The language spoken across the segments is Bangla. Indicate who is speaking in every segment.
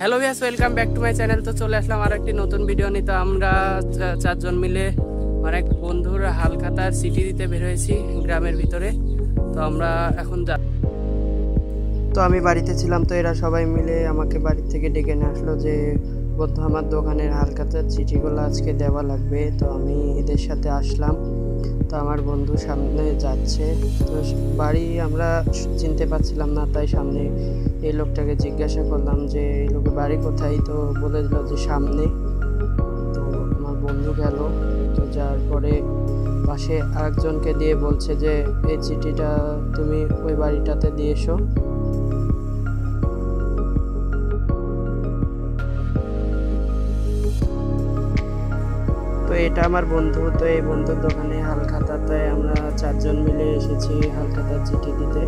Speaker 1: Hello viewers, welcome back to my channel. তো চলে আসলাম আর একটি নতুন ভিডিও নিয়ে। তো আমরা চারজন মিলে আমার এক বন্ধুর হালখাতার সিটি দিতে বের হয়েছি গ্রামের ভিতরে। তো আমরা এখন তো আমি বাড়িতে ছিলাম, তো এরা সবাই মিলে আমাকে বাড়ি থেকে ডেকে নিয়ে আসলো যে বন্ধু আমার দোকানের হালখাতার চিঠিগুলো আজকে দেওয়া লাগবে। তো আমি এদের সাথে আসলাম। তো আমার বন্ধু সামনে যাচ্ছে, তো বাড়ি আমরা চিনতে পারছিলাম না, তাই সামনে এই লোকটাকে জিজ্ঞাসা করলাম যে এই লোকের বাড়ি কোথায়। তো বলে দিল যে সামনে। তো আমার বন্ধু গেল, তো যাওয়ার পরে পাশে আরেকজনকে দিয়ে বলছে যে এই চিঠিটা তুমি ওই বাড়িটাতে দিয়ে এসো। তো এটা আমার বন্ধু, তো এই বন্ধুর দোকানে হালখাতাতে আমরা চারজন মিলে এসেছি হালখাতার চিঠি দিতে।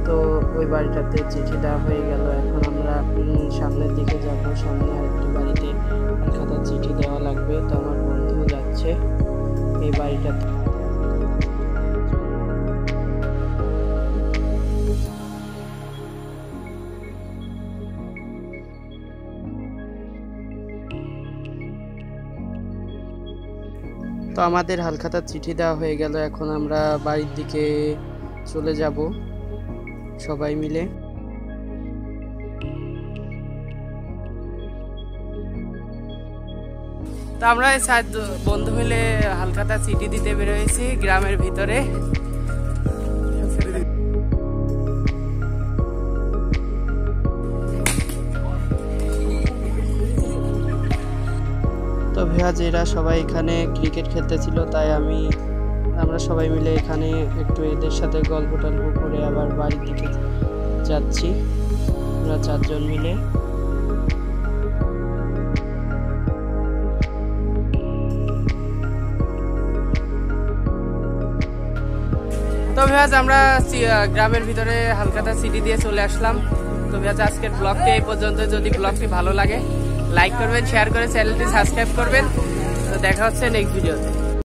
Speaker 1: তো ওই বাড়িটাতে চিঠি দেওয়া হয়ে গেল। এখন আমরা সামনের দিকে যাব, সামনে আরেকটি বাড়িতে হালখাতার চিঠি দেওয়া লাগবে। তো আমার বন্ধু যাচ্ছে এই বাড়িটাতে। তো আমাদের হালখাতার চিঠি দেওয়া হয়ে গেল। এখন আমরা বাড়ির দিকে চলে যাব সবাই মিলে। তো আমরা চার বন্ধু মিলে হালখাতার চিঠি দিতে বের হয়েছি গ্রামের ভিতরে। তো ভিউয়ার্স, এরা সবাই এখানে ক্রিকেট খেলতেছিল, তাই আমরা সবাই মিলে এখানে একটু এদের সাথে গল্প টল্প করে আবার বাড়ির দিকে যাচ্ছি আমরা চারজন মিলে। তো ভিউয়ার্স, আমরা গ্রামের ভিতরে হালখাতা সিটি দিয়ে চলে আসলাম। তো ভিউয়ার্স, আজকের ব্লগটি এই পর্যন্ত। যদি ব্লগটি ভালো লাগে লাইক করবেন, শেয়ার করে চ্যানেলটি সাবস্ক্রাইব করবেন। তো দেখা হচ্ছে নেক্সট ভিডিওতে।